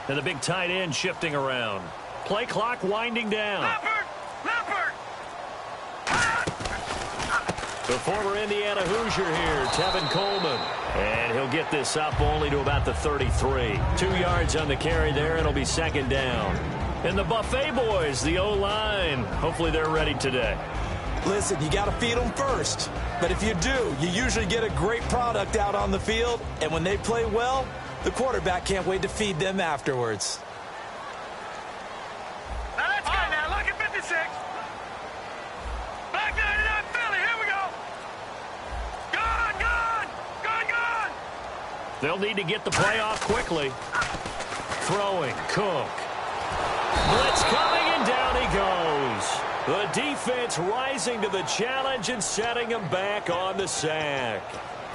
And the big tight end shifting around. Play clock winding down. Leopard! The former Indiana Hoosier here, Tevin Coleman. And he'll get this up only to about the 33. 2 yards on the carry there. It'll be second down. And the Buffet boys, the O-line. Hopefully they're ready today. Listen, you got to feed them first. But if you do, you usually get a great product out on the field. And when they play well, the quarterback can't wait to feed them afterwards. Now let's go now. Look at 56. Back 99 Philly. Here we go. Gone. They'll need to get the play off quickly. Throwing, Cook. Blitz coming, and down he goes. The defense rising to the challenge and setting him back on the sack.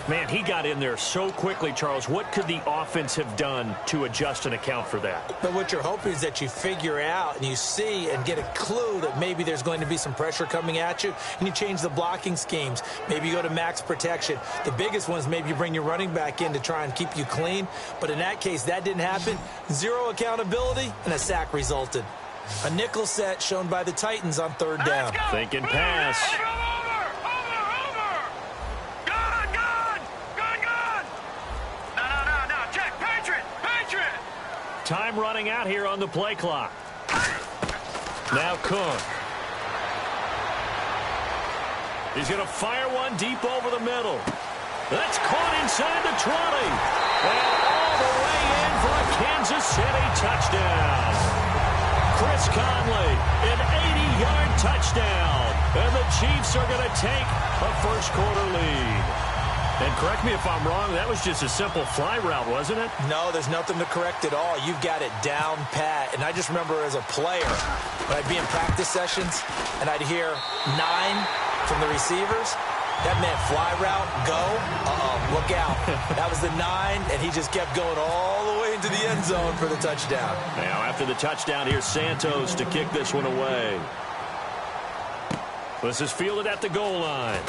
Man, he got in there so quickly, Charles. What could the offense have done to adjust and account for that? But what you're hoping is that you figure out and you see and get a clue that maybe there's going to be some pressure coming at you, and you change the blocking schemes. Maybe you go to max protection. The biggest one is maybe you bring your running back in to try and keep you clean. But in that case, that didn't happen. Zero accountability, and a sack resulted. A nickel set shown by the Titans on third down. Thinking pass. Time running out here on the play clock. Now Cook. He's going to fire one deep over the middle. That's caught inside the 20. And all the way in for a Kansas City touchdown. Chris Conley, an 80-yard touchdown. And the Chiefs are going to take a first-quarter lead. And correct me if I'm wrong, that was just a simple fly route, wasn't it? No, there's nothing to correct at all. You've got it down pat. And I just remember as a player, when I'd be in practice sessions, and I'd hear 9 from the receivers, that meant fly route, go, look out. That was the 9, and he just kept going all the way into the end zone for the touchdown. Now, after the touchdown, here's Santos to kick this one away. This is fielded at the goal line.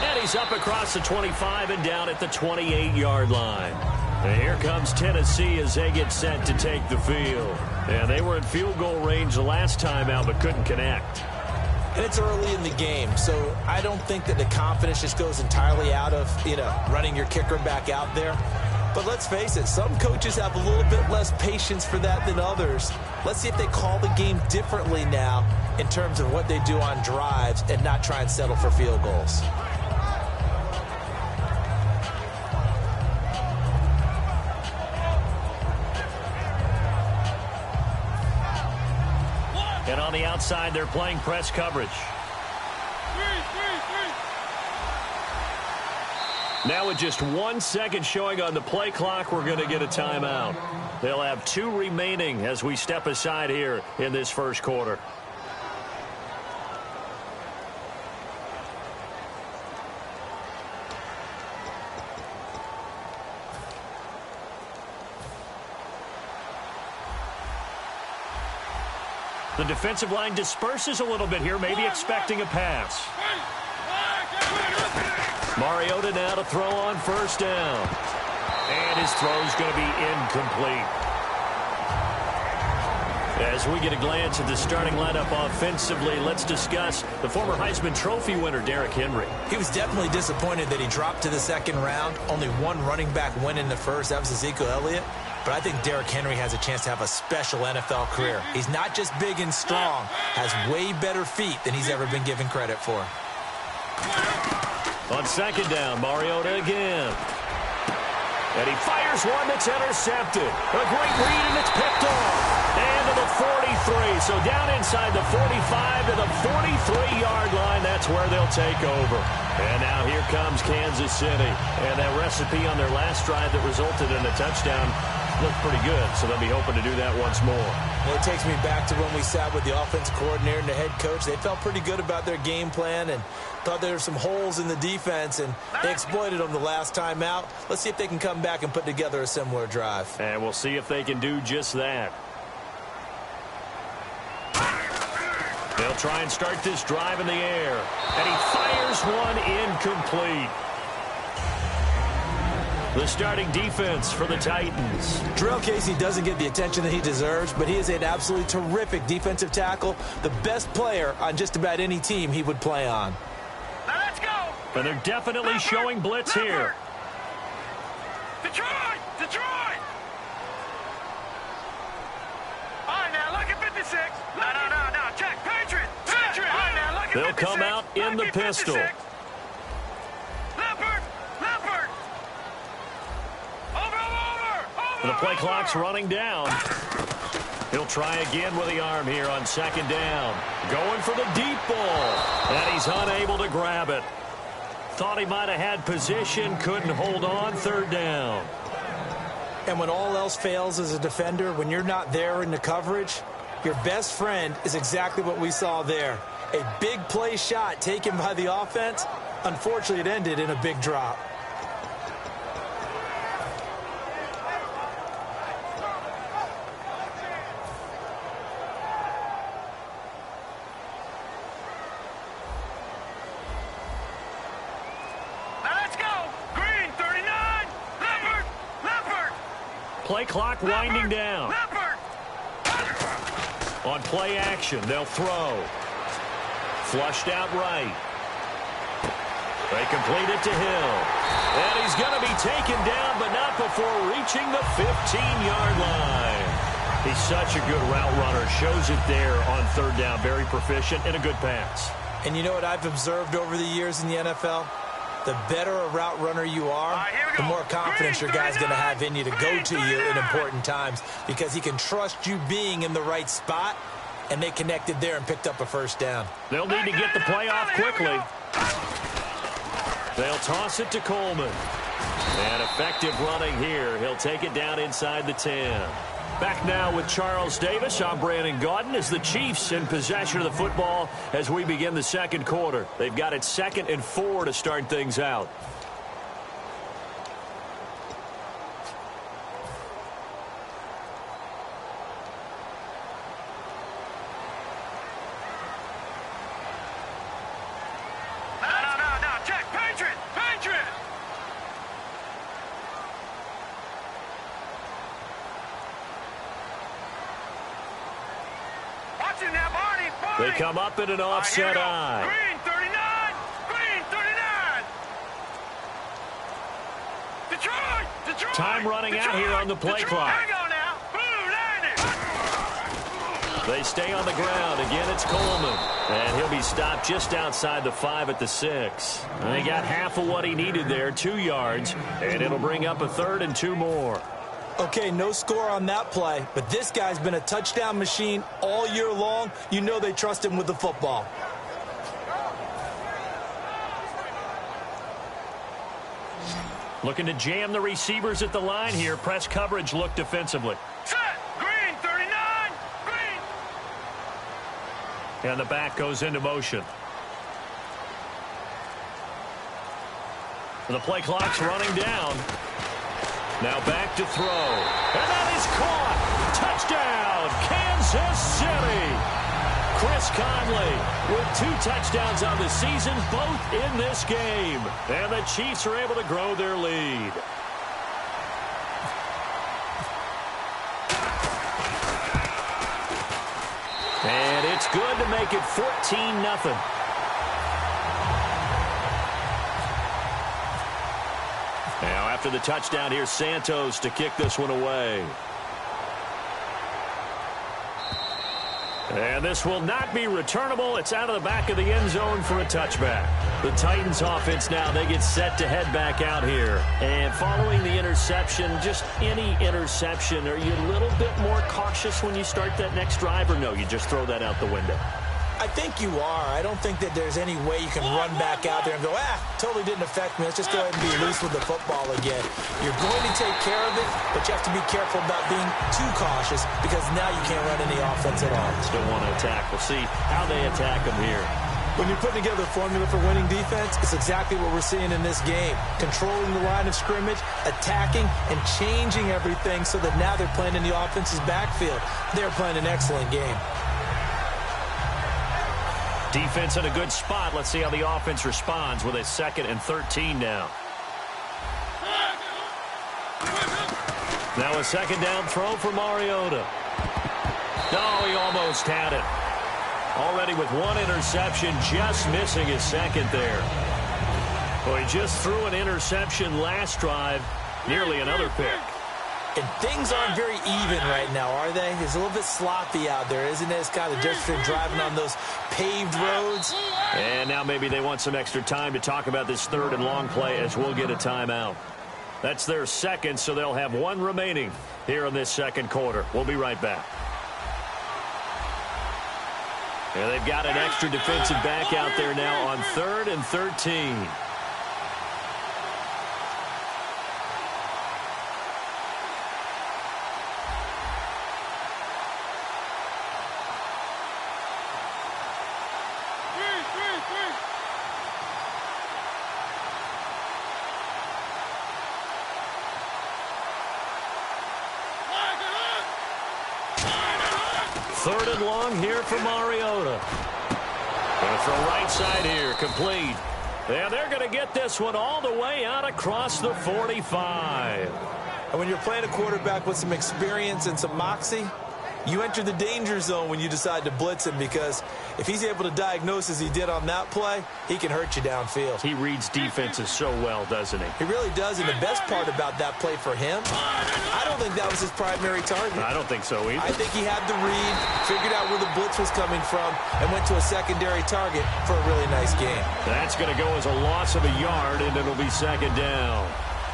And he's up across the 25 and down at the 28-yard line. And here comes Tennessee as they get set to take the field. And they were in field goal range the last time out but couldn't connect. And it's early in the game, so I don't think that the confidence just goes entirely out of, running your kicker back out there. But let's face it, some coaches have a little bit less patience for that than others. Let's see if they call the game differently now in terms of what they do on drives and not try and settle for field goals. And on the outside, they're playing press coverage. Now with just 1 second showing on the play clock, we're going to get a timeout. They'll have 2 remaining as we step aside here in this first quarter. The defensive line disperses a little bit here, maybe expecting a pass. Mariota now to throw on first down. And his throw's going to be incomplete. As we get a glance at the starting lineup offensively, let's discuss the former Heisman Trophy winner, Derrick Henry. He was definitely disappointed that he dropped to the second round. Only one running back win in the first. That was Ezekiel Elliott. But I think Derrick Henry has a chance to have a special NFL career. He's not just big and strong, has way better feet than he's ever been given credit for. On second down, Mariota again. And he fires one that's intercepted. A great read, and it's picked off. And to the 43. So down inside the 45 to the 43-yard line. That's where they'll take over. And now here comes Kansas City. And that recipe on their last drive that resulted in a touchdown looked pretty good, so they'll be hoping to do that once more. Well, it takes me back to when we sat with the offensive coordinator and the head coach. They felt pretty good about their game plan and thought there were some holes in the defense, and they exploited them the last time out. Let's see if they can come back and put together a similar drive. And we'll see if they can do just that. They'll try and start this drive in the air. And he fires one incomplete. The starting defense for the Titans. Jarrell Casey doesn't get the attention that he deserves, but he is an absolutely terrific defensive tackle, the best player on just about any team he would play on. Now let's go. And they're definitely showing blitz here. Detroit! Detroit! All right, now look at 56. No. Check. Patriot. All right, now look at 56. They'll come out in the pistol. Leopard. Over. The play clock's running down. He'll try again with the arm here on second down. Going for the deep ball. And he's unable to grab it. Thought he might have had position, couldn't hold on, third down. And when all else fails as a defender, when you're not there in the coverage, your best friend is exactly what we saw there. A big play shot taken by the offense. Unfortunately, it ended in a big drop. Play clock winding down. On play action, they'll throw. Flushed out right. They complete it to Hill. And he's going to be taken down, but not before reaching the 15-yard line. He's such a good route runner. Shows it there on third down. Very proficient and a good pass. And you know what I've observed over the years in the NFL? The better a route runner you are, the more confidence your guy's going to have in you to go to you in important times because he can trust you being in the right spot, and they connected there and picked up a first down. They'll need to get the play off quickly. They'll toss it to Coleman. And effective running here. He'll take it down inside the 10. Back now with Charles Davis. I'm Brandon Gaudin as the Chiefs in possession of the football as we begin the second quarter. They've got it 2nd and 4 to start things out. No. Check. Patriot. They come up in an offset eye. Green 39. Detroit. Time running out here on the play clock. Hang on now. Boom, They stay on the ground. Again, it's Coleman. And he'll be stopped just outside the 5 at the 6. And they got half of what he needed there, 2 yards. And it'll bring up a 3rd and 2 more. Okay, no score on that play, but this guy's been a touchdown machine all year long. You know they trust him with the football. Looking to jam the receivers at the line here. Press coverage look defensively. Set. Green 39. And the back goes into motion. The play clock's running down. Now back to throw. And that is caught. Touchdown, Kansas City. Chris Conley with 2 touchdowns on the season, both in this game. And the Chiefs are able to grow their lead. And it's good to make it 14-0. Now, after the touchdown, here's Santos to kick this one away. And this will not be returnable. It's out of the back of the end zone for a touchback. The Titans offense now, they get set to head back out here. And following the interception, just any interception, are you a little bit more cautious when you start that next drive, or no, you just throw that out the window? I think you are. I don't think that there's any way you can run back out there and go, totally didn't affect me. Let's just go ahead and be loose with the football again. You're going to take care of it, but you have to be careful about being too cautious because now you can't run any offense at all. Still want to attack. We'll see how they attack them here. When you're putting together a formula for winning defense, it's exactly what we're seeing in this game. Controlling the line of scrimmage, attacking, and changing everything so that now they're playing in the offense's backfield. They're playing an excellent game. Defense in a good spot. Let's see how the offense responds with a 2nd and 13 now. Now a second down throw for Mariota. No, he almost had it. Already with one interception, just missing his second there. Well, he just threw an interception last drive, nearly another pick. And things aren't very even right now, are they? It's a little bit sloppy out there, isn't it? It's kind of just been driving on those paved roads. And now maybe they want some extra time to talk about this third and long play as we'll get a timeout. That's their second, so they'll have one remaining here in this second quarter. We'll be right back. And they've got an extra defensive back out there now on 3rd and 13. Third and long here for Mariota. Going to throw right side here, complete. And they're going to get this one all the way out across the 45. And when you're playing a quarterback with some experience and some moxie, you enter the danger zone when you decide to blitz him, because if he's able to diagnose as he did on that play, he can hurt you downfield. He reads defenses so well, doesn't he? He really does, and the best part about that play for him, I don't think that was his primary target. I don't think so either. I think he had the read, figured out where the blitz was coming from, and went to a secondary target for a really nice game. That's going to go as a loss of a yard, and it'll be second down.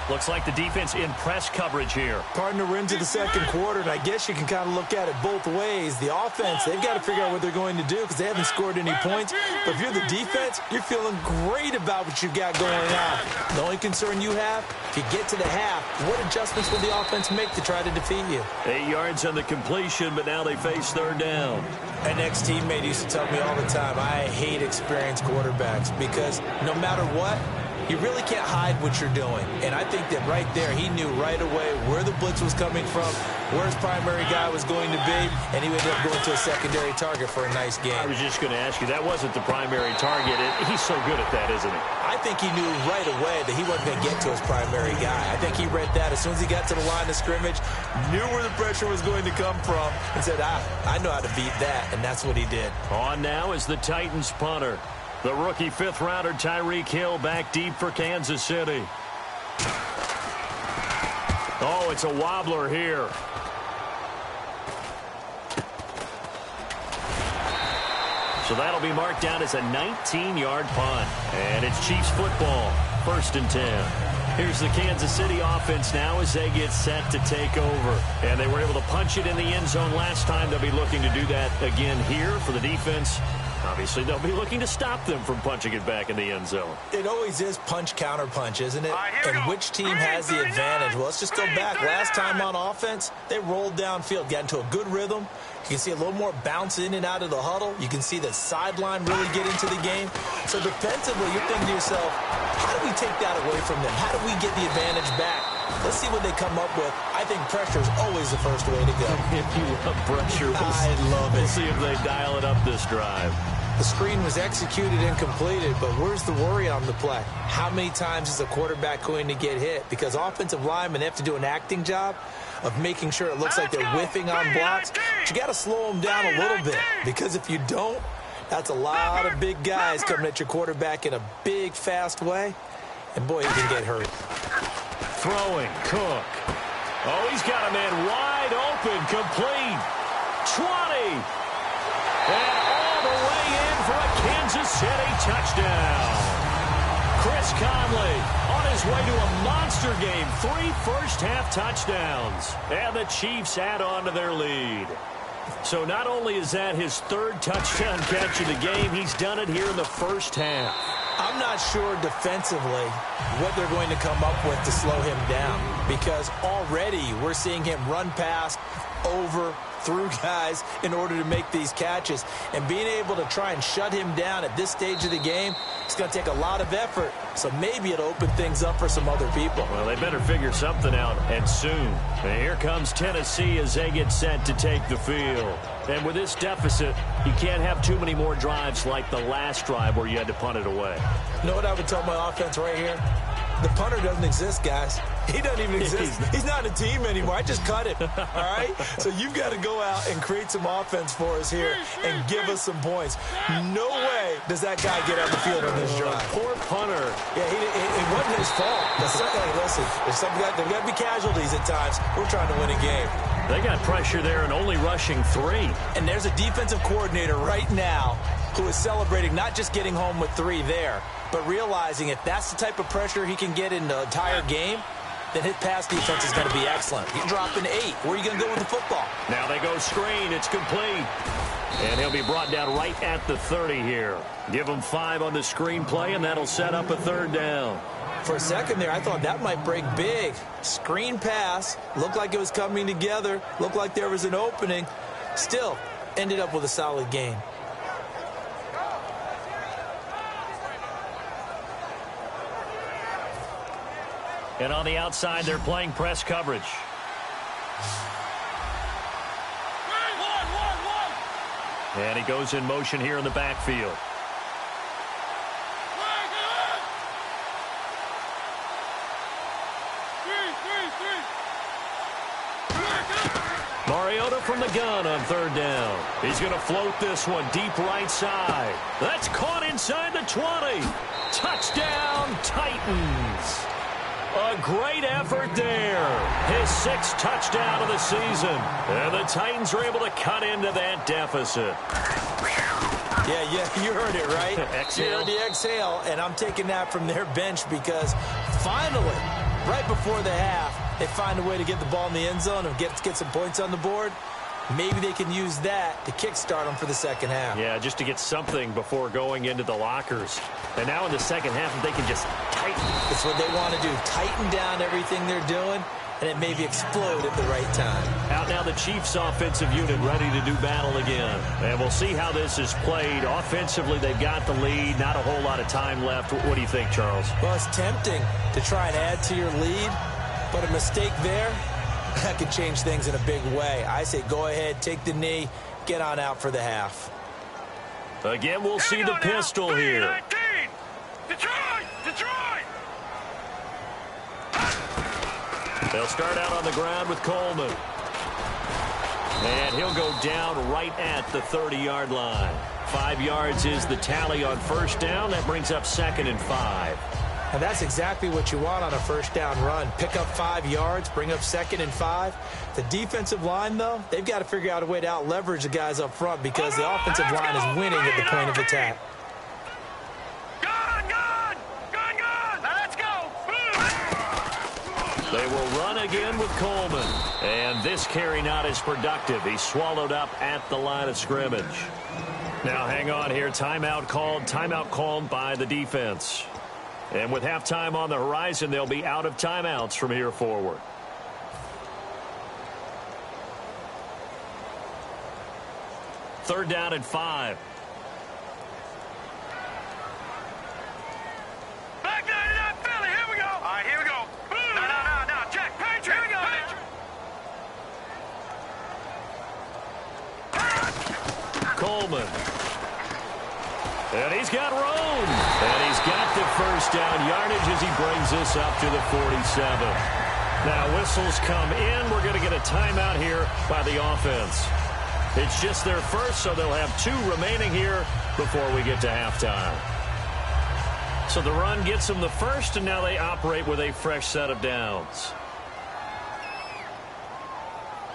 Looks like the defense in press coverage here. Partner, we're into the second quarter, and I guess you can kind of look at it both ways. The offense, they've got to figure out what they're going to do because they haven't scored any points. But if you're the defense, you're feeling great about what you've got going on. The only concern you have, if you get to the half, what adjustments will the offense make to try to defeat you? 8 yards on the completion, but now they face third down. An ex-teammate used to tell me all the time, I hate experienced quarterbacks because no matter what, you really can't hide what you're doing. And I think that right there, he knew right away where the blitz was coming from, where his primary guy was going to be, and he ended up going to a secondary target for a nice game. I was just going to ask you, that wasn't the primary target. He's so good at that, isn't he? I think he knew right away that he wasn't going to get to his primary guy. I think he read that as soon as he got to the line of scrimmage, knew where the pressure was going to come from, and said, I know how to beat that, and that's what he did. On now is the Titans punter. The rookie fifth-rounder Tyreek Hill back deep for Kansas City. Oh, it's a wobbler here. So that'll be marked down as a 19-yard punt. And it's Chiefs football, 1st and 10. Here's the Kansas City offense now as they get set to take over. And they were able to punch it in the end zone last time. They'll be looking to do that again here for the defense. Obviously, they'll be looking to stop them from punching it back in the end zone. It always is punch-counter-punch, isn't it? And which team has the advantage? Well, let's just go back. Last time on offense, they rolled downfield, got into a good rhythm. You can see a little more bounce in and out of the huddle. You can see the sideline really get into the game. So defensively, you're thinking to yourself, how do we take that away from them? How do we get the advantage back? Let's see what they come up with. I think pressure is always the first way to go. If you love pressure, I love it. We'll see if they dial it up this drive. The screen was executed and completed, but where's the worry on the play? How many times is a quarterback going to get hit? Because offensive linemen have to do an acting job of making sure it looks like they're whiffing on blocks. But you got to slow them down a little bit, because if you don't, that's a lot of big guys coming at your quarterback in a big, fast way. And, boy, he can get hurt. Throwing, Cook. Oh, he's got a man wide open, complete. 20. And all the way in for a Kansas City touchdown. Chris Conley on his way to a monster game. 3 first-half touchdowns. And the Chiefs add on to their lead. So not only is that his 3rd touchdown catch of the game, he's done it here in the first half. I'm not sure defensively what they're going to come up with to slow him down, because already we're seeing him run past, over, through guys in order to make these catches. And being able to try and shut him down at this stage of the game, it's going to take a lot of effort. So maybe it'll open things up for some other people. Well, they better figure something out, and soon. And here comes Tennessee as they get set to take the field. And with this deficit, you can't have too many more drives like the last drive where you had to punt it away. You know what I would tell my offense right here? The punter doesn't exist, guys. He doesn't even exist. He's not a team anymore. I just cut him, all right? So you've got to go out and create some offense for us here and give us some points. No way does that guy get on the field on this drive. Poor punter. Yeah, it wasn't his fault. Hey, listen, there's got to be casualties at times. We're trying to win a game. They got pressure there and only rushing 3. And there's a defensive coordinator right now who is celebrating not just getting home with 3 there, but realizing if that's the type of pressure he can get in the entire game, then his pass defense is going to be excellent. He's dropping 8. Where are you going to go with the football? Now they go screen. It's complete. And he'll be brought down right at the 30 here. Give him 5 on the screen play, and that'll set up a 3rd down. For a second there, I thought that might break big. Screen pass. Looked like it was coming together. Looked like there was an opening. Still, ended up with a solid game. And on the outside, they're playing press coverage. And he goes in motion here in the backfield. Mariota from the gun on 3rd down. He's going to float this one deep right side. That's caught inside the 20. Touchdown, Titans. A great effort there. His 6th touchdown of the season. And the Titans are able to cut into that deficit. Yeah, you heard it, right? Exhale. You heard the exhale, and I'm taking that from their bench because finally, right before the half, they find a way to get the ball in the end zone and get some points on the board. Maybe they can use that to kickstart them for the second half. Yeah, just to get something before going into the lockers. And now in the second half, if they can just tighten. It's what they want to do. Tighten down everything they're doing, and it maybe explode at the right time. Out now the Chiefs offensive unit ready to do battle again. And we'll see how this is played. Offensively, they've got the lead. Not a whole lot of time left. What do you think, Charles? Well, it's tempting to try and add to your lead, but a mistake there, that could change things in a big way. I say go ahead, take the knee, get on out for the half. Again, we'll see the pistol here. Detroit! They'll start out on the ground with Coleman. And he'll go down right at the 30-yard line. 5 yards is the tally on 1st down. That brings up 2nd and 5. And that's exactly what you want on a 1st down run. Pick up 5 yards, bring up 2nd and 5. The defensive line, though, they've got to figure out a way to out-leverage the guys up front because the offensive line is winning at the point of attack. Let's go! They will run again with Coleman. And this carry not as productive. He's swallowed up at the line of scrimmage. Now hang on here. Timeout called by the defense. And with halftime on the horizon, they'll be out of timeouts from here forward. Third down and 5. Back down to that Philly. Here we go. All right, here we go. No. Check. Patriot. Here we go. Coleman. And he's got room. And he's got the 1st down yardage as he brings this up to the 47. Now whistles come in. We're going to get a timeout here by the offense. It's just their first, so they'll have 2 remaining here before we get to halftime. So the run gets them the 1st, and now they operate with a fresh set of downs.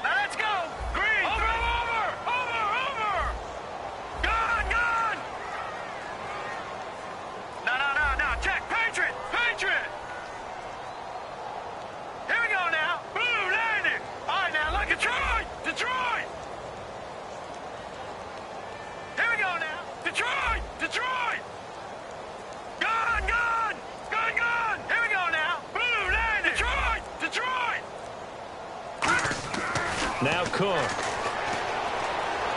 Let's go. Green. Over. Gone. No. Check. Patriot. Here we go now. Boom, landed. All right, now look, Detroit. Here we go now. Detroit. Gone. Here we go now. Boom, landed. Detroit. Now Cook.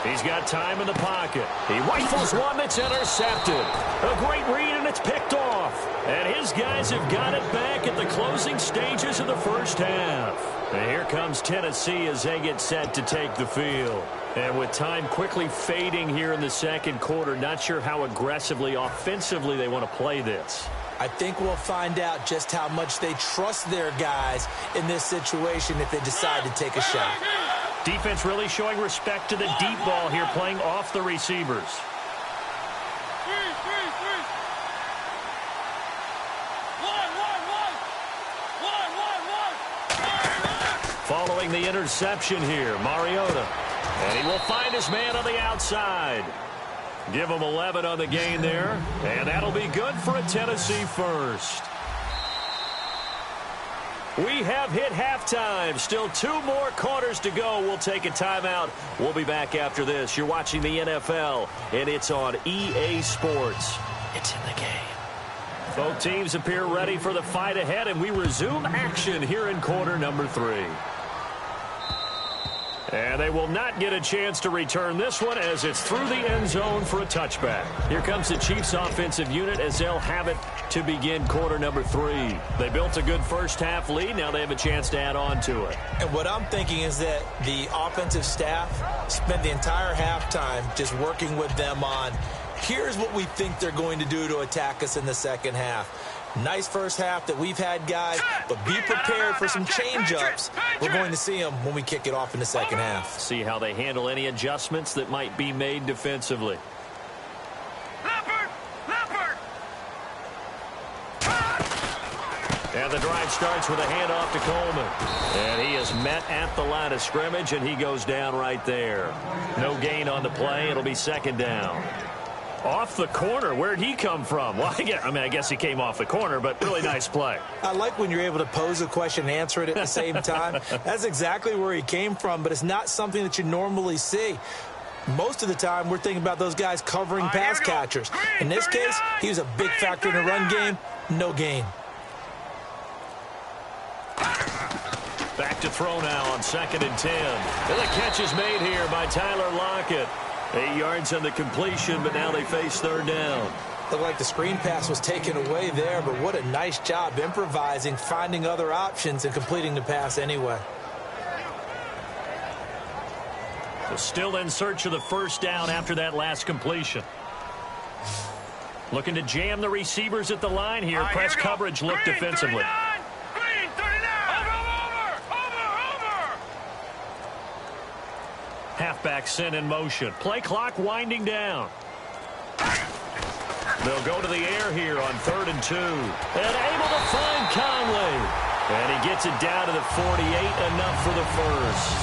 He's got time in the pocket. He rifles one that's intercepted. A great read, and it's picked off. And his guys have got it back at the closing stages of the first half. And here comes Tennessee as they get set to take the field. And with time quickly fading here in the second quarter, not sure how aggressively, offensively they want to play this. I think we'll find out just how much they trust their guys in this situation if they decide to take a shot. Defense really showing respect to the deep ball here, playing off the receivers. Following the interception here, Mariota. And he will find his man on the outside. Give him 11 on the gain there. And that'll be good for a Tennessee first. We have hit halftime. Still 2 more quarters to go. We'll take a timeout. We'll be back after this. You're watching the NFL, and it's on EA Sports. It's in the game. Both teams appear ready for the fight ahead, and we resume action here in quarter number 3. And they will not get a chance to return this one as it's through the end zone for a touchback. Here comes the Chiefs offensive unit as they'll have it to begin quarter number 3. They built a good first half lead. Now they have a chance to add on to it. And what I'm thinking is that the offensive staff spent the entire halftime just working with them on, here's what we think they're going to do to attack us in the second half. Nice first half that we've had, guys, but be prepared for some change-ups. We're going to see them when we kick it off in the second half. See how they handle any adjustments that might be made defensively. And the drive starts with a handoff to Coleman. And he is met at the line of scrimmage, and he goes down right there. No gain on the play. It'll be second down. Off the corner. Where'd he come from? Well, I guess he came off the corner, but really nice play. I like when you're able to pose a question and answer it at the same time. That's exactly where he came from, but it's not something that you normally see. Most of the time, we're thinking about those guys covering pass catchers. In this case, he was a big factor in the run game. No gain. Back to throw now on 2nd and 10. And the catch is made here by Tyler Lockett. 8 yards on the completion, but now they face third down. Looked like the screen pass was taken away there, but what a nice job improvising, finding other options, and completing the pass anyway. So still in search of the first down after that last completion. Looking to jam the receivers at the line here. Press coverage look defensively. Halfback sent in motion. Play clock winding down. They'll go to the air here on 3rd and 2. And able to find Conley. And he gets it down to the 48, enough for the first.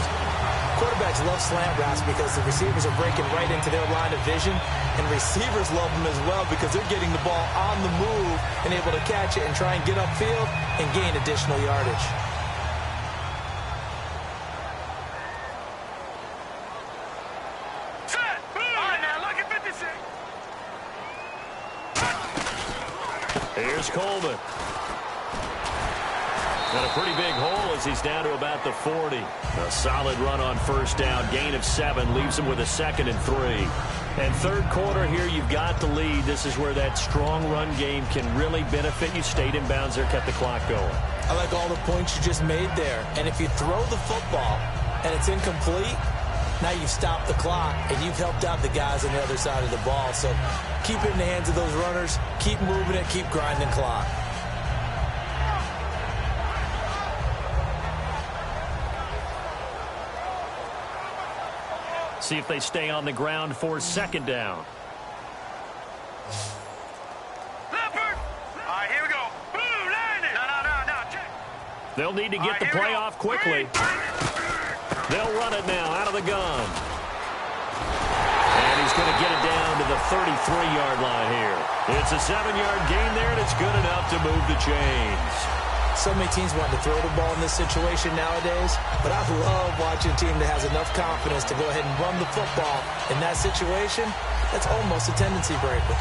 Quarterbacks love slant routes because the receivers are breaking right into their line of vision. And receivers love them as well because they're getting the ball on the move and able to catch it and try and get upfield and gain additional yardage. Here's Coleman. Got a pretty big hole as he's down to about the 40. A solid run on first down. Gain of 7 leaves him with a 2nd and 3. And third quarter here, you've got the lead. This is where that strong run game can really benefit you. Stayed in bounds there, kept the clock going. I like all the points you just made there. And if you throw the football and it's incomplete, now you've stopped the clock and you've helped out the guys on the other side of the ball. So keep it in the hands of those runners. Keep moving it. Keep grinding clock. See if they stay on the ground for 2nd down. Leopard! All right, here we go. Boom, landed. No, check. They'll need to get the play off quickly. They'll run it now out of the gun. And he's going to get it down to the 33-yard line here. It's a 7-yard gain there, and it's good enough to move the chains. So many teams want to throw the ball in this situation nowadays, but I love watching a team that has enough confidence to go ahead and run the football in that situation. That's almost a tendency breaker.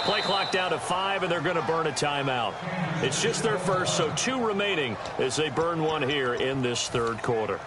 Play clock down to 5, and they're going to burn a timeout. It's just their first, so 2 remaining as they burn one here in this third quarter.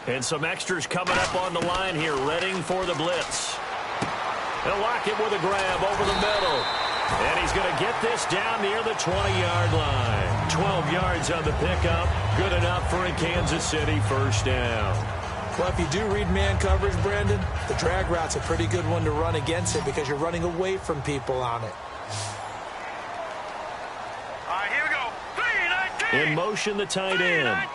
And some extras coming up on the line here, readying for the blitz. They'll lock it with a grab over the middle. And he's going to get this down near the 20-yard line. 12 yards on the pickup. Good enough for a Kansas City first down. Well, if you do read man coverage, Brandon, the drag route's a pretty good one to run against it because you're running away from people on it. All right, here we go. 3-19. In motion, the tight end.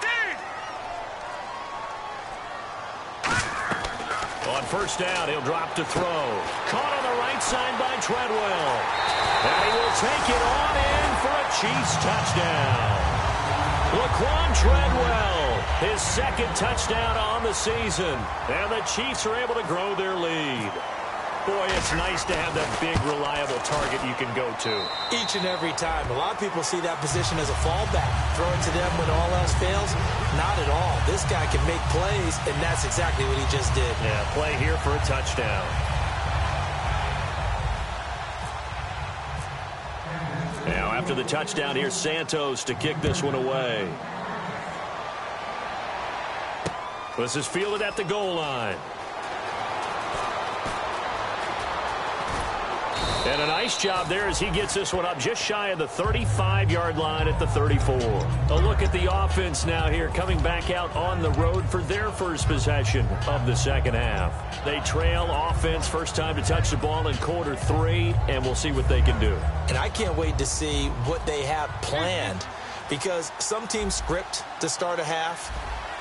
On first down, he'll drop to throw. Caught on the right side by Treadwell. And he will take it on in for a Chiefs touchdown. Laquan Treadwell, his second touchdown on the season. And the Chiefs are able to grow their lead. Boy, it's nice to have that big, reliable target you can go to. Each and every time. A lot of people see that position as a fallback. Throw it to them when all else fails. Not at all. This guy can make plays, and that's exactly what he just did. Yeah, play here for a touchdown. Now, after the touchdown, here's Santos to kick this one away. This is fielded at the goal line. And a nice job there as he gets this one up just shy of the 35-yard line at the 34. A look at the offense now here, coming back out on the road for their first possession of the second half. They trail offense, first time to touch the ball in quarter 3, and we'll see what they can do. And I can't wait to see what they have planned, because some teams script to start a half.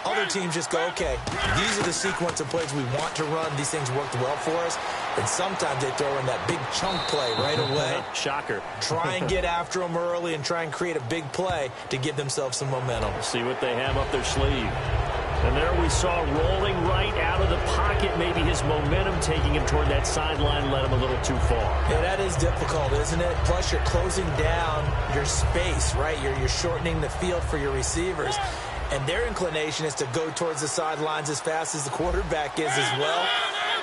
Other teams just go, okay, these are the sequence of plays we want to run. These things worked well for us. And sometimes they throw in that big chunk play right away. Shocker. Try and get after them early and try and create a big play to give themselves some momentum. See what they have up their sleeve. And there we saw rolling right out of the pocket. Maybe his momentum taking him toward that sideline led him a little too far. Yeah, that is difficult, isn't it? Plus, you're closing down your space, right? You're shortening the field for your receivers. And their inclination is to go towards the sidelines as fast as the quarterback is as well.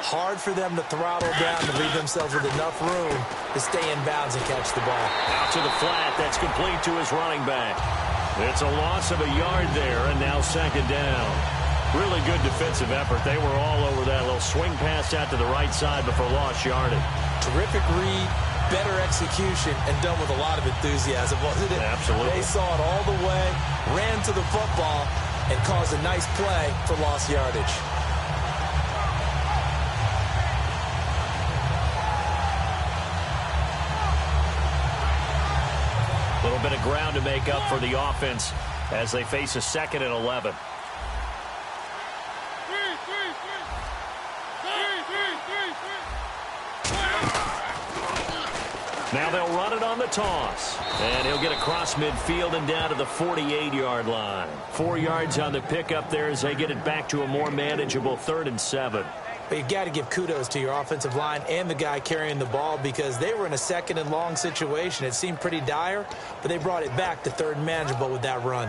Hard for them to throttle down to leave themselves with enough room to stay in bounds and catch the ball. Out to the flat. That's complete to his running back. It's a loss of a yard there, and now second down. Really good defensive effort. They were all over that little swing pass out to the right side before lost yardage. Terrific read, better execution, and done with a lot of enthusiasm, wasn't it? Absolutely. They saw it all the way, ran to the football, and caused a nice play for lost yardage. A little bit of ground to make up for the offense as they face a 2nd and 11. Now they'll run it on the toss. And he'll get across midfield and down to the 48-yard line. 4 yards on the pickup there as they get it back to a more manageable 3rd and 7. But you've got to give kudos to your offensive line and the guy carrying the ball, because they were in a 2nd and long situation. It seemed pretty dire, but they brought it back to 3rd and manageable with that run.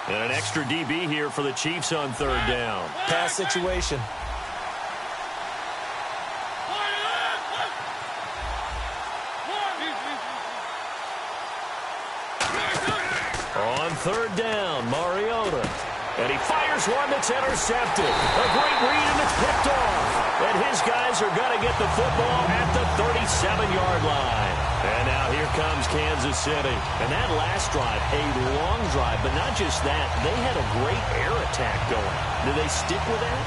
And an extra DB here for the Chiefs on 3rd down. Pass situation. On 3rd down, Mariota. And he fires one that's intercepted. A great read, and it's picked off. And his guys are going to get the football at the 37-yard line. And now here comes Kansas City. And that last drive, a long drive, but not just that. They had a great air attack going. Do they stick with that?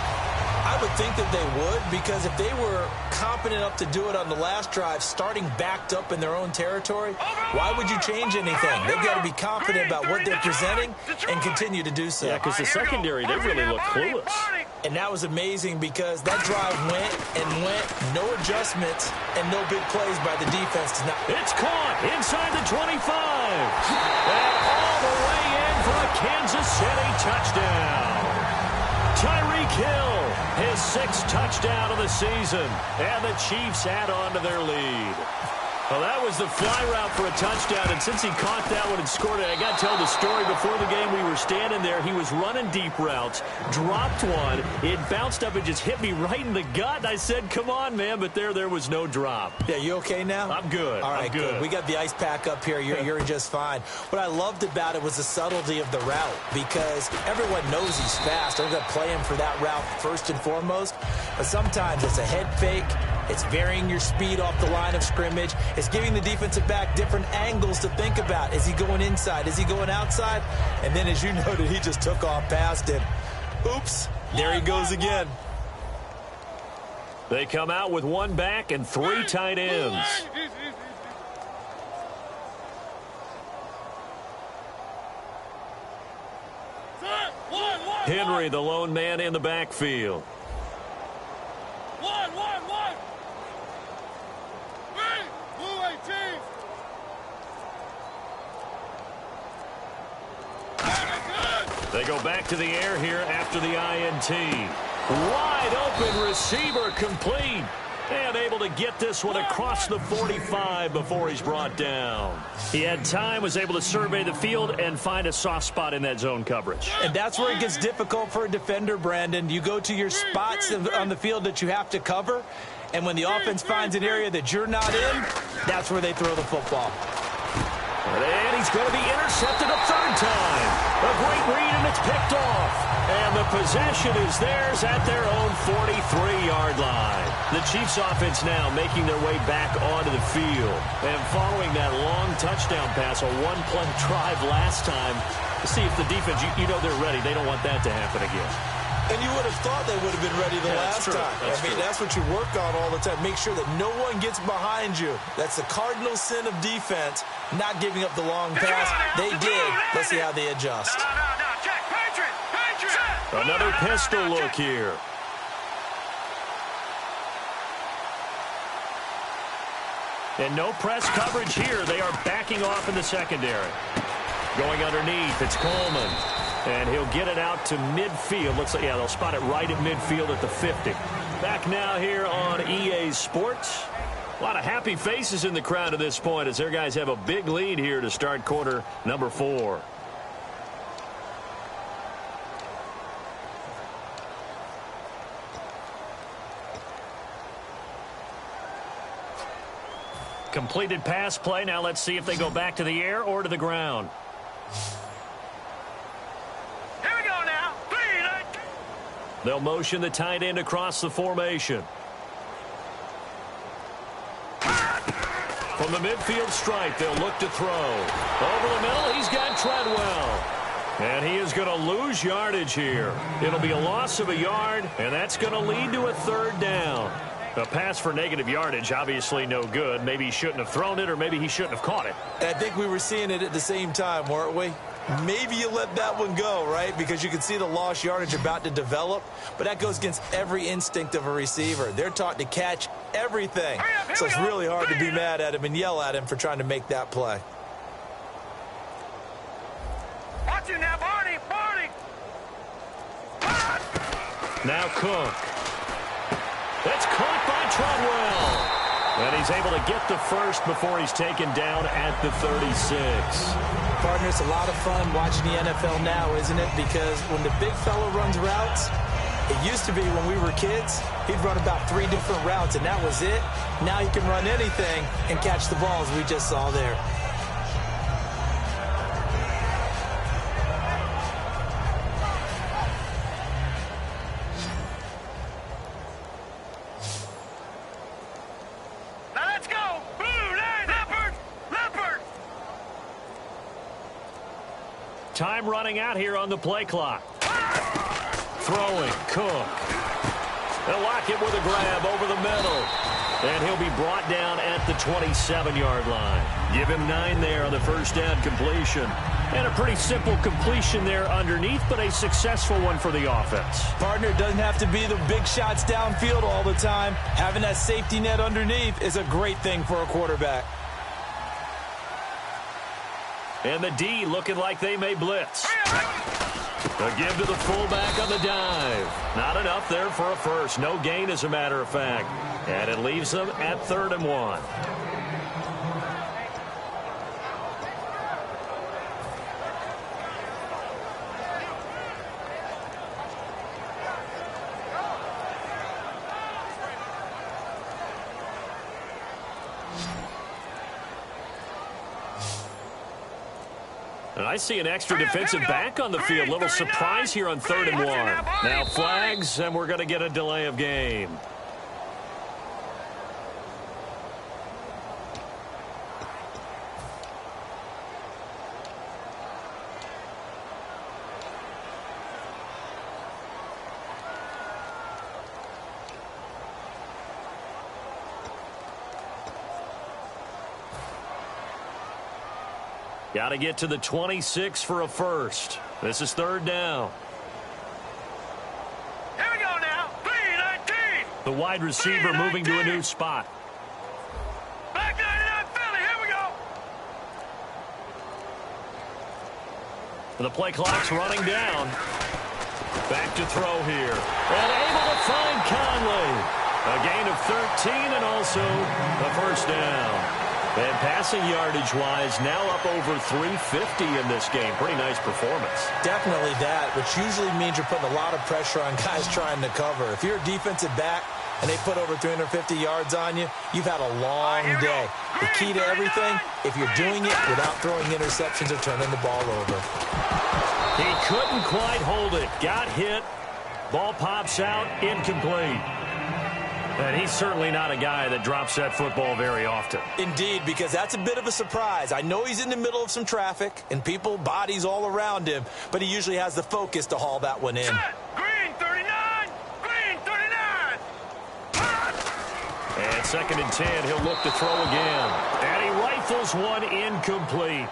I would think that they would, because if they were competent enough to do it on the last drive, starting backed up in their own territory, why would you change anything? They've got to be confident about what they're presenting and continue to do so. Yeah, because the secondary, they really look clueless. And that was amazing because that drive went and went, no adjustments and no big plays by the defense. It's caught inside the 25. And all the way in for a Kansas City touchdown. Tyreek Hill, his 6th touchdown of the season, and the Chiefs add on to their lead. Well, that was the fly route for a touchdown, and since he caught that one and scored it, I got to tell the story. Before the game, we were standing there. He was running deep routes, dropped one. It bounced up and just hit me right in the gut. I said, come on, man, but there was no drop. Yeah, you okay now? I'm good. All right, I'm good. We got the ice pack up here. You're just fine. What I loved about it was the subtlety of the route, because everyone knows he's fast. They're going to play him for that route first and foremost, but sometimes it's a head fake. It's varying your speed off the line of scrimmage. It's giving the defensive back different angles to think about. Is he going inside? Is he going outside? And then, as you noted, he just took off past it. Oops, there he goes again. They come out with 1 back and 3 tight ends. Henry, the lone man in the backfield. They go back to the air here after the INT. Wide open receiver, complete. And able to get this one across the 45 before he's brought down. He had time, was able to survey the field and find a soft spot in that zone coverage. And that's where it gets difficult for a defender, Brandon. You go to your spots on the field that you have to cover, and when the offense finds an area that you're not in, that's where they throw the football. And he's going to be intercepted a 3rd time. A great read, and it's picked off. And the possession is theirs at their own 43-yard line. The Chiefs offense now making their way back onto the field. And following that long touchdown pass, a 1-play drive last time, to see if the defense, you know they're ready. They don't want that to happen again. And you would have thought they would have been ready the last time. That's what you work on all the time. Make sure that no one gets behind you. That's the cardinal sin of defense, not giving up the long pass. They did. Let's see how they adjust. Check, Patriot. Another pistol look here. And no press coverage here. They are backing off in the secondary. Going underneath, it's Coleman. And he'll get it out to midfield. Looks like, yeah, they'll spot it right at midfield at the 50. Back now here on EA Sports. A lot of happy faces in the crowd at this point as their guys have a big lead here to start quarter number 4. Completed pass play. Now let's see if they go back to the air or to the ground. They'll motion the tight end across the formation. From the midfield stripe, they'll look to throw. Over the middle, he's got Treadwell. And he is going to lose yardage here. It'll be a loss of a yard, and that's going to lead to a 3rd down. A pass for negative yardage, obviously no good. Maybe he shouldn't have thrown it, or maybe he shouldn't have caught it. I think we were seeing it at the same time, weren't we? Maybe you let that one go, right? Because you can see the lost yardage about to develop. But that goes against every instinct of a receiver. They're taught to catch everything. So it's really hard to be mad at him and yell at him for trying to make that play. Watch you now, Barney. Now Cook. It's caught by Treadwell. And he's able to get the first before he's taken down at the 36. Partner, it's a lot of fun watching the NFL now, isn't it? Because when the big fella runs routes, it used to be when we were kids, he'd run about 3 different routes, and that was it. Now he can run anything and catch the balls we just saw there. Time running out here on the play clock. Throwing, Cook. They'll lock it with a grab over the middle. And he'll be brought down at the 27-yard line. Give him 9 there on the first down completion. And a pretty simple completion there underneath, but a successful one for the offense. Partner, it doesn't have to be the big shots downfield all the time. Having that safety net underneath is a great thing for a quarterback. And the D looking like they may blitz. A give to the fullback on the dive. Not enough there for a first. No gain, as a matter of fact. And it leaves them at 3rd and 1. And I see an extra defensive back on the field. Little surprise here on 3rd and 1. Now flags, and we're going to get a delay of game. Got to get to the 26 for a first. This is 3rd down. Here we go now. 3-19. The wide receiver moving to a new spot. Back 99 Philly. Here we go. The play clock's running down. Back to throw here. And able to find Conley. A gain of 13 and also a first down. And passing yardage-wise, now up over 350 in this game. Pretty nice performance. Definitely that, which usually means you're putting a lot of pressure on guys trying to cover. If you're a defensive back and they put over 350 yards on you, you've had a long day. The key to everything, if you're doing it without throwing interceptions or turning the ball over. He couldn't quite hold it. Got hit. Ball pops out. Incomplete. And he's certainly not a guy that drops that football very often. Indeed, because that's a bit of a surprise. I know he's in the middle of some traffic and people, bodies all around him, but he usually has the focus to haul that one in. Set. Green 39. Green 39. And 2nd and 10, he'll look to throw again. And he rifles one incomplete.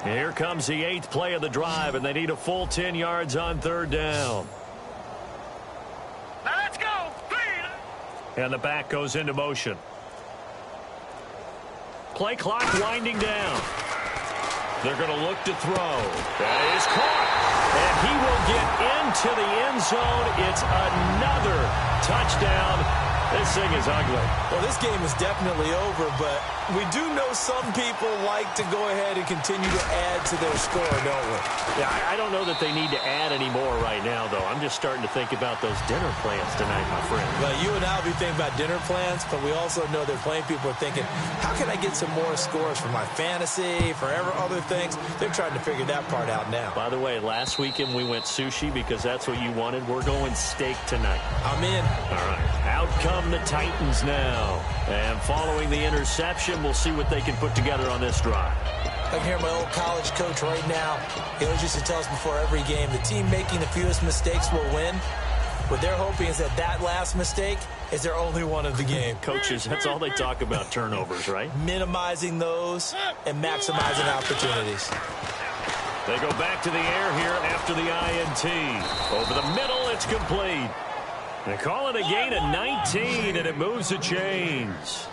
Here comes the 8th play of the drive, and they need a full 10 yards on 3rd down. Now let's go. And the back goes into motion. Play clock winding down. They're going to look to throw. That is caught. And he will get into the end zone. It's another touchdown. This thing is ugly. Well, this game is definitely over, but we do know some people like to go ahead and continue to add to their score, don't we? Yeah, I don't know that they need to add any more right now, though. I'm just starting to think about those dinner plans tonight, my friend. Well, you and I will be thinking about dinner plans, but we also know they're playing people are thinking, how can I get some more scores for my fantasy, for other things? They're trying to figure that part out now. By the way, last weekend we went sushi because that's what you wanted. We're going steak tonight. I'm in. All right. Out come the Titans now. And following the interception, we'll see what they can put together on this drive. I can hear my old college coach right now. He always used to tell us before every game, the team making the fewest mistakes will win. What they're hoping is that last mistake is their only one of the game. Coaches, that's all they talk about, turnovers, right? Minimizing those and maximizing opportunities. They go back to the air here after the INT. Over the middle, it's complete. They call it a gain of 19, and it moves the chains.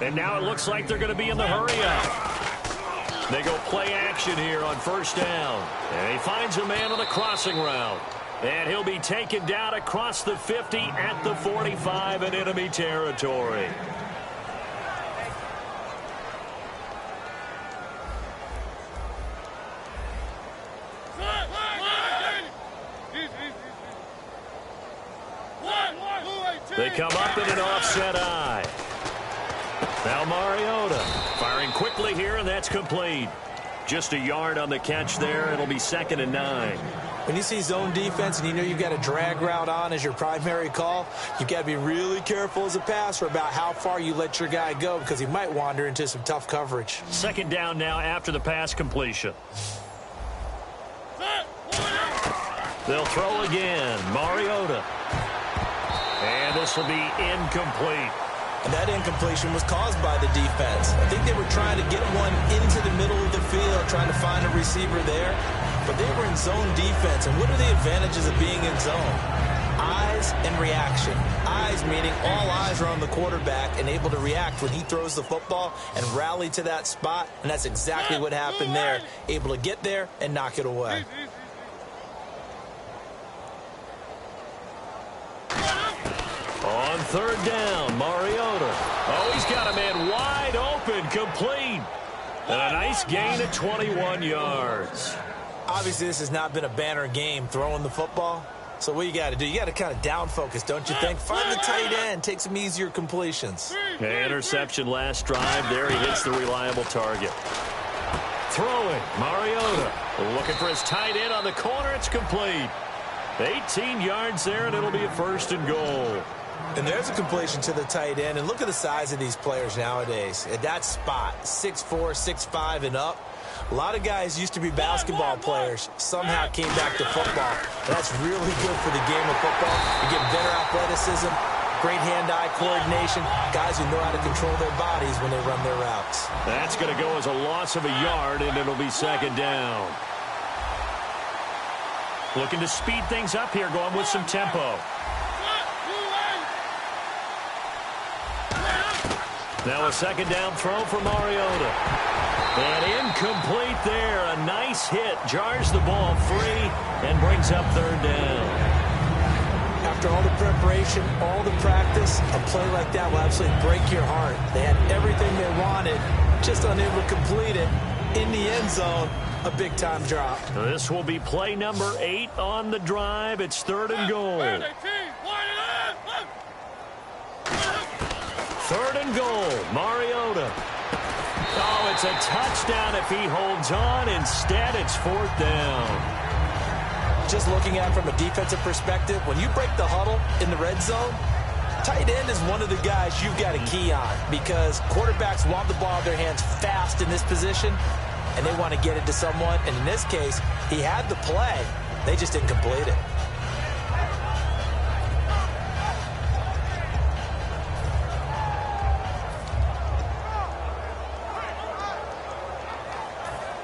And now it looks like they're going to be in the hurry-up. They go play action here on 1st down. And he finds a man on the crossing route. And he'll be taken down across the 50 at the 45 in enemy territory. They come up in an offset eye. Now Mariota firing quickly here, and that's complete. Just a yard on the catch there. It'll be 2nd and 9. When you see zone defense and you know you've got a drag route on as your primary call, you've got to be really careful as a passer about how far you let your guy go because he might wander into some tough coverage. 2nd down now after the pass completion. They'll throw again. Mariota. And this will be incomplete. And that incompletion was caused by the defense. I think they were trying to get one into the middle of the field, trying to find a receiver there. But they were in zone defense. And what are the advantages of being in zone? Eyes and reaction. Eyes meaning all eyes are on the quarterback and able to react when he throws the football and rally to that spot. And that's exactly what happened there. Able to get there and knock it away. On 3rd down, Mariota. Oh, he's got a man wide open, complete. And a nice gain of 21 yards. Obviously, this has not been a banner game throwing the football. So what you got to do, you got to kind of down focus, don't you think? Find the tight end, take some easier completions. Interception last drive. There he hits the reliable target. Throwing, Mariota. Looking for his tight end on the corner. It's complete. 18 yards there, and it'll be a 1st and goal. And there's a completion to the tight end. And look at the size of these players nowadays. At that spot, 6'4", 6'5", and up. A lot of guys used to be basketball players, somehow came back to football. And that's really good for the game of football. You get better athleticism, great hand-eye coordination, guys who know how to control their bodies when they run their routes. That's going to go as a loss of a yard, and it'll be 2nd down. Looking to speed things up here, going with some tempo. Now a 2nd down throw for Mariota. And incomplete there. A nice hit. Jars the ball free and brings up 3rd down. After all the preparation, all the practice, a play like that will absolutely break your heart. They had everything they wanted, just unable to complete it. In the end zone, a big-time drop. This will be play number 8 on the drive. It's 3rd and goal. 3rd and goal. Mariota. Oh, it's a touchdown if he holds on. Instead, it's 4th down. Just looking at it from a defensive perspective, when you break the huddle in the red zone, tight end is one of the guys you've got to key on because quarterbacks want the ball in their hands fast in this position, and they want to get it to someone. And in this case, he had the play. They just didn't complete it.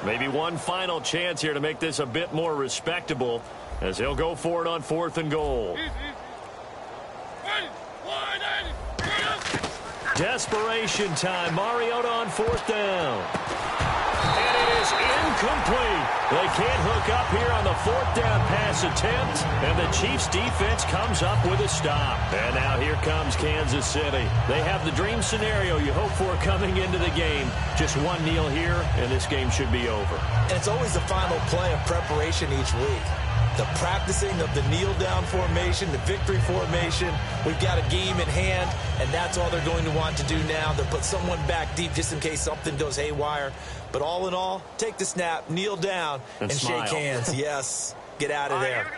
Maybe one final chance here to make this a bit more respectable as he'll go for it on 4th and goal. Desperation time. Mariota on 4th down. And it is incomplete. They can't hook up here on the 4th down pass attempt. And the Chiefs defense comes up with a stop. And now here comes Kansas City. They have the dream scenario you hope for coming into the game. Just one kneel here, and this game should be over. And it's always the final play of preparation each week. The practicing of the kneel-down formation, the victory formation. We've got a game in hand, and that's all they're going to want to do now. They'll put someone back deep just in case something goes haywire. But all in all, take the snap, kneel down, and shake hands. Yes, get out of there.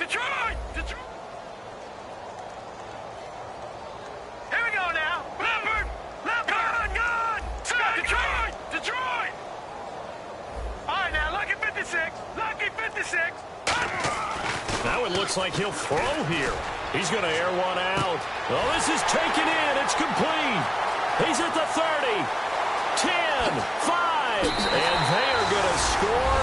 Detroit! Detroit! Here we go now. Leopard! Leopard! God! Detroit! Detroit! All right, now, lucky 56. Lucky 56. Now it looks like he'll throw here. He's going to air one out. Oh, this is taken in. It's complete. He's at the 30. 10, 5, and they are going to score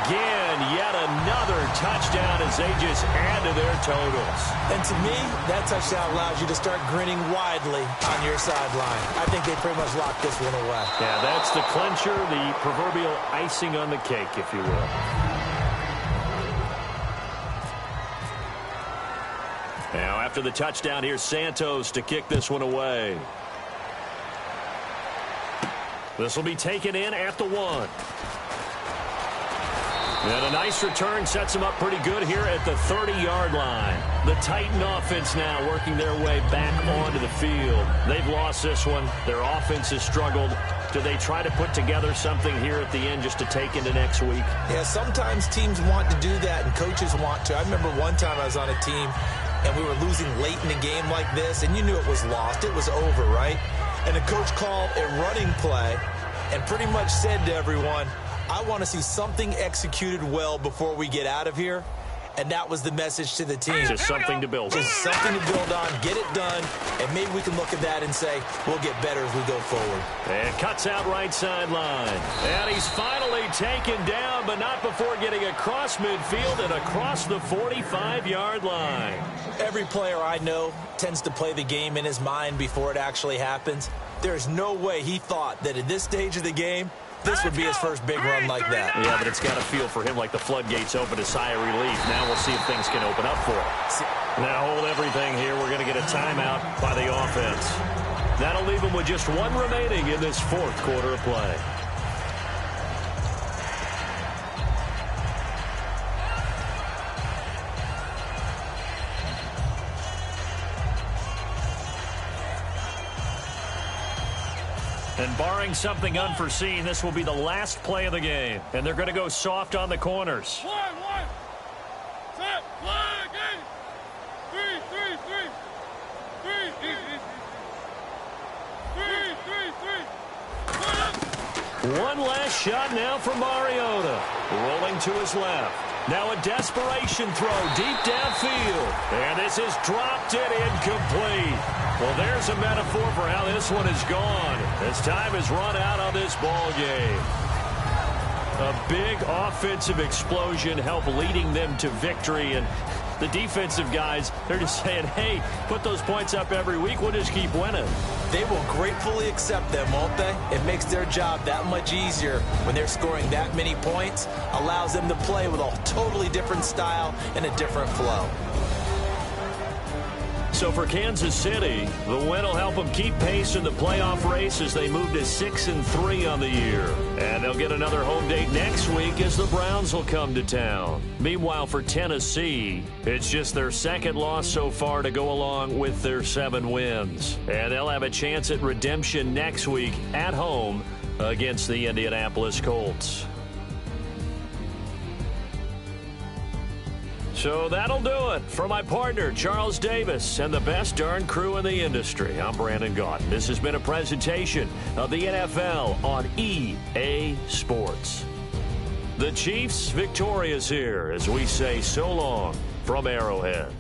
again. Yet another touchdown as they just add to their totals. And to me, that touchdown allows you to start grinning widely on your sideline. I think they pretty much locked this one away. Yeah, that's the clincher, the proverbial icing on the cake, if you will. Now, after the touchdown, here's Santos to kick this one away. This will be taken in at the 1. And a nice return sets them up pretty good here at the 30-yard line. The Titan offense now working their way back onto the field. They've lost this one. Their offense has struggled. Do they try to put together something here at the end just to take into next week? Yeah, sometimes teams want to do that and coaches want to. I remember one time I was on a team and we were losing late in the game like this, and you knew it was lost. It was over, right? And the coach called a running play and pretty much said to everyone, I want to see something executed well before we get out of here. And that was the message to the team. Just something to build on. Just something to build on, get it done, and maybe we can look at that and say, we'll get better as we go forward. And cuts out right sideline. And he's finally taken down, but not before getting across midfield and across the 45-yard line. Every player I know tends to play the game in his mind before it actually happens. There's no way he thought that at this stage of the game, this would be his first big run like that. Yeah, but it's got to feel for him like the floodgates open, a sigh of relief. Now we'll see if things can open up for him. Now hold everything here. We're going to get a timeout by the offense. That'll leave him with just one remaining in this fourth quarter of play. And barring something unforeseen, this will be the last play of the game. And they're going to go soft on the corners. One, set, flag, in. Three. One last shot now from Mariota. Rolling to his left. Now a desperation throw deep downfield. And this is dropped it incomplete. Well, there's a metaphor for how this one is gone. As time has run out on this ball game. A big offensive explosion helped leading them to victory. And the defensive guys, they're just saying, hey, put those points up every week. We'll just keep winning. They will gratefully accept them, won't they? It makes their job that much easier when they're scoring that many points. Allows them to play with a totally different style and a different flow. So for Kansas City, the win will help them keep pace in the playoff race as they move to 6-3 on the year. And they'll get another home date next week as the Browns will come to town. Meanwhile, for Tennessee, it's just their second loss so far to go along with their 7 wins. And they'll have a chance at redemption next week at home against the Indianapolis Colts. So that'll do it. For my partner, Charles Davis, and the best darn crew in the industry, I'm Brandon Gaudin. This has been a presentation of the NFL on EA Sports. The Chiefs victorious here as we say so long from Arrowhead.